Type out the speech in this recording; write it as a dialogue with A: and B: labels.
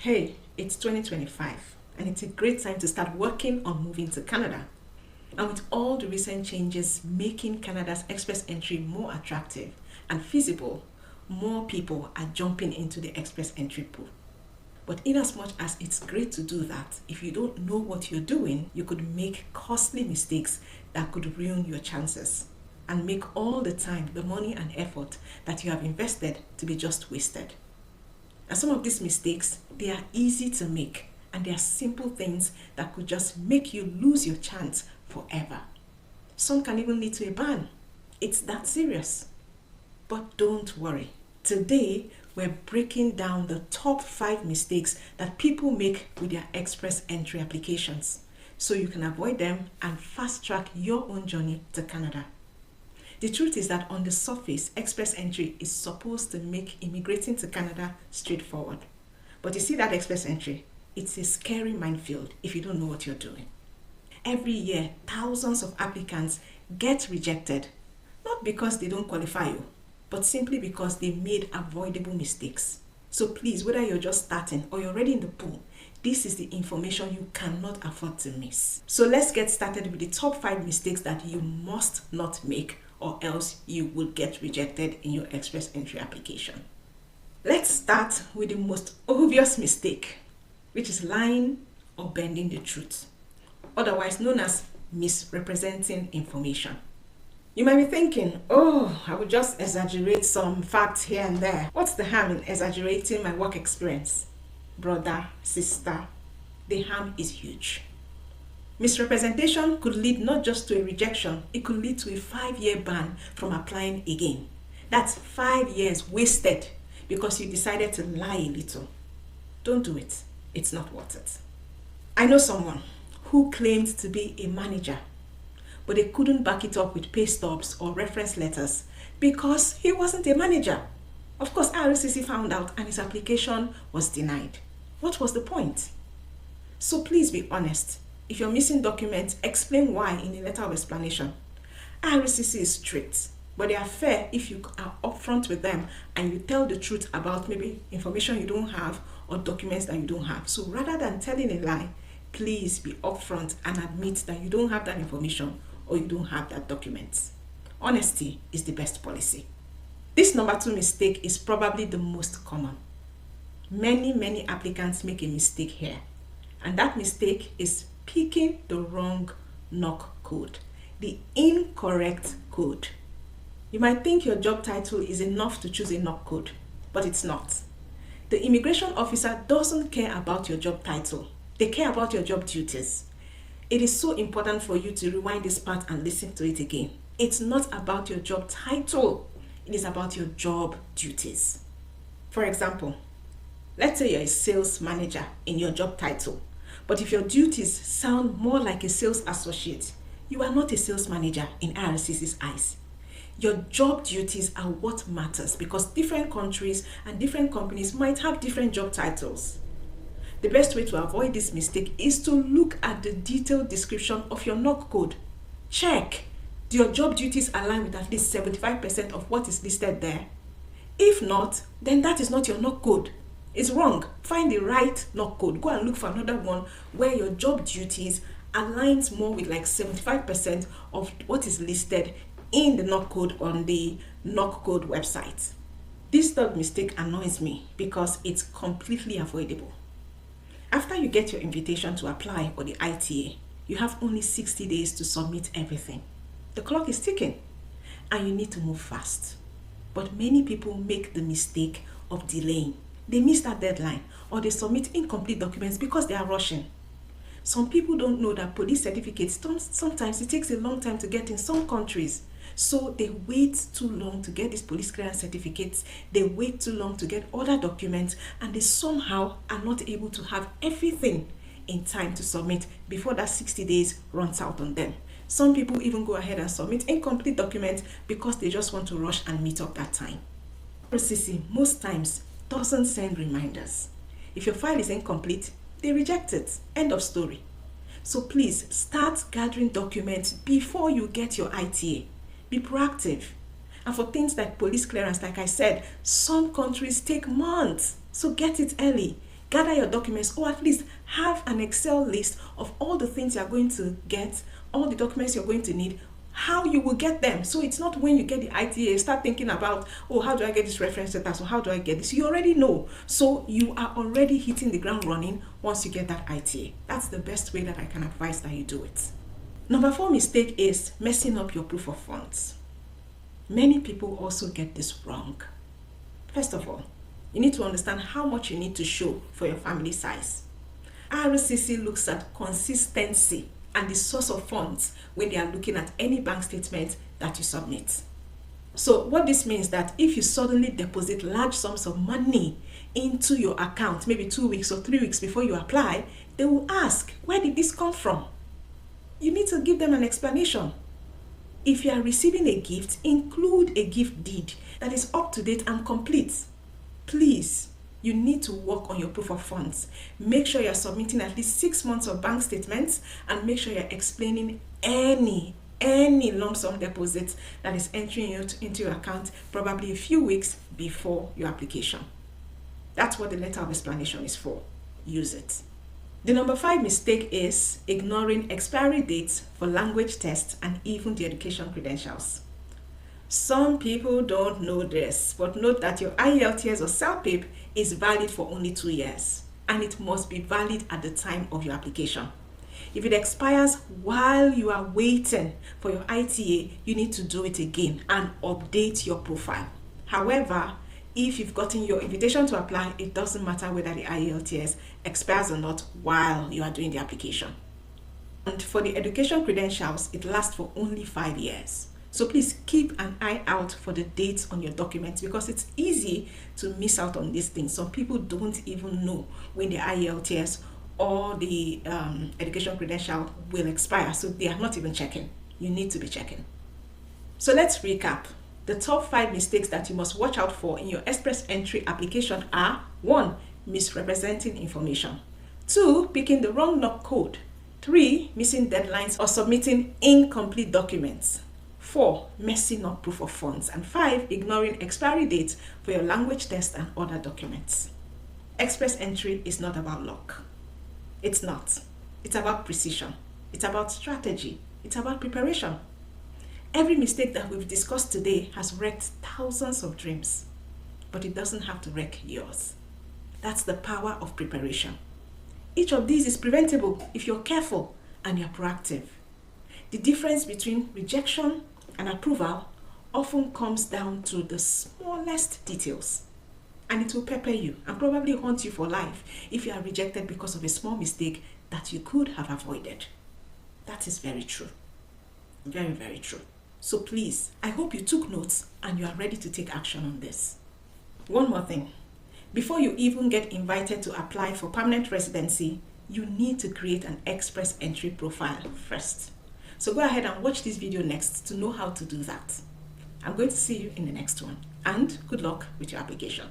A: Hey, it's 2025 and it's a great time to start working on moving to Canada. And with all the recent changes making Canada's express entry more attractive and feasible, more people are jumping into the express entry pool. But in as much as it's great to do that, if you don't know what you're doing, you could make costly mistakes that could ruin your chances and make all the time, the money and effort that you have invested to be just wasted. And some of these mistakes, they are easy to make and they are simple things that could just make you lose your chance forever. Some can even lead to a ban. It's that serious. But don't worry. Today, we're breaking down the top 5 mistakes that people make with their express entry applications so you can avoid them and fast track your own journey to Canada. The truth is that on the surface, express entry is supposed to make immigrating to Canada straightforward. But you see that express entry, it's a scary minefield if you don't know what you're doing. Every year, thousands of applicants get rejected, not because they don't qualify you, but simply because they made avoidable mistakes. So please, whether you're just starting or you're already in the pool, this is the information you cannot afford to miss. So let's get started with the top 5 mistakes that you must not make, or else you will get rejected in your express entry application. Let's start with the most obvious mistake, which is lying or bending the truth, otherwise known as misrepresenting information. You might be thinking, oh, I would just exaggerate some facts here and there. What's the harm in exaggerating my work experience? Brother, sister, the harm is huge. Misrepresentation could lead not just to a rejection, it could lead to a 5-year ban from applying again. That's 5 years wasted because you decided to lie a little. Don't do it. It's not worth it. I know someone who claimed to be a manager, but they couldn't back it up with pay stubs or reference letters because he wasn't a manager. Of course, RCC found out and his application was denied. What was the point? So please be honest. If you're missing documents, explain why in a letter of explanation. RCC is strict, but they are fair if you are upfront with them and you tell the truth about maybe information you don't have or documents that you don't have. So rather than telling a lie, please be upfront and admit that you don't have that information or you don't have that document. Honesty is the best policy. This number 2 mistake is probably the most common. Many applicants make a mistake here, and that mistake is picking the wrong NOC code, the incorrect code. You might think your job title is enough to choose a NOC code, but it's not. The immigration officer doesn't care about your job title. They care about your job duties. It is so important for you to rewind this part and listen to it again. It's not about your job title. It is about your job duties. For example, let's say you're a sales manager in your job title. But if your duties sound more like a sales associate, you are not a sales manager in RCC's eyes. Your job duties are what matters because different countries and different companies might have different job titles. The best way to avoid this mistake is to look at the detailed description of your NOC code. Check. Do your job duties align with at least 75% of what is listed there? If not, then that is not your NOC code. It's wrong. Find the right NOC code. Go and look for another one where your job duties aligns more with like 75% of what is listed in the NOC code on the NOC code website. This third mistake annoys me because it's completely avoidable. After you get your invitation to apply or the ITA, you have only 60 days to submit everything. The clock is ticking and you need to move fast. But many people make the mistake of delaying. They miss that deadline or they submit incomplete documents because they are rushing. Some people don't know that police certificates, sometimes it takes a long time to get in some countries. So they wait too long to get these police clearance certificates, they wait too long to get other documents, and they somehow are not able to have everything in time to submit before that 60 days runs out on them. Some people even go ahead and submit incomplete documents because they just want to rush and meet up that time. RCC most times doesn't send reminders. If your file is incomplete, they reject it. End of story. So please start gathering documents before you get your ITA. Be proactive. And for things like police clearance, like I said, some countries take months. So get it early. gather your documents, or at least have an Excel list of all the things you're going to get, all the documents you're going to need, how you will get them. So it's not when you get the ITA, start thinking about, oh, how do I get this reference data? So how do I get this? You already know. So you are already hitting the ground running once you get that ITA. That's the best way that I can advise that you do it. Number 4 mistake is messing up your proof of funds. Many people also get this wrong. First of all, you need to understand how much you need to show for your family size. RCC looks at consistency and the source of funds when they are looking at any bank statement that you submit. So what this means that if you suddenly deposit large sums of money into your account, maybe 2 weeks or 3 weeks before you apply, they will ask, where did this come from? You need to give them an explanation. If you are receiving a gift, include a gift deed that is up to date and complete. Please, you need to work on your proof of funds. Make sure you're submitting at least 6 months of bank statements, and make sure you're explaining any lump sum deposit that is entering into your account probably a few weeks before your application. That's what the letter of explanation is for. Use it. The number 5 mistake is ignoring expiry dates for language tests and even the education credentials. Some people don't know this, but note that your IELTS or CELPIP is valid for only 2 years, and it must be valid at the time of your application. If it expires while you are waiting for your ITA, you need to do it again and update your profile. However, if you've gotten your invitation to apply, it doesn't matter whether the IELTS expires or not while you are doing the application. And for the education credentials, it lasts for only 5 years. So please keep an eye out for the dates on your documents, because it's easy to miss out on these things. Some people don't even know when the IELTS or the education credential will expire, so they are not even checking. You need to be checking. So let's recap. The top 5 mistakes that you must watch out for in your express entry application are: 1. Misrepresenting information. 2. Picking the wrong NOC code. 3. Missing deadlines or submitting incomplete documents. 4. Messing up proof of funds. And 5. Ignoring expiry dates for your language test and other documents. Express entry is not about luck. It's not. It's about precision. It's about strategy. It's about preparation. Every mistake that we've discussed today has wrecked thousands of dreams, but it doesn't have to wreck yours. That's the power of preparation. Each of these is preventable if you're careful and you're proactive. The difference between rejection and approval often comes down to the smallest details, and it will pepper you and probably haunt you for life if you are rejected because of a small mistake that you could have avoided. That is very true. Very, very true. So please, I hope you took notes and you are ready to take action on this. One more thing. Before you even get invited to apply for permanent residency, you need to create an express entry profile first. So go ahead and watch this video next to know how to do that. I'm going to see you in the next one, and good luck with your application.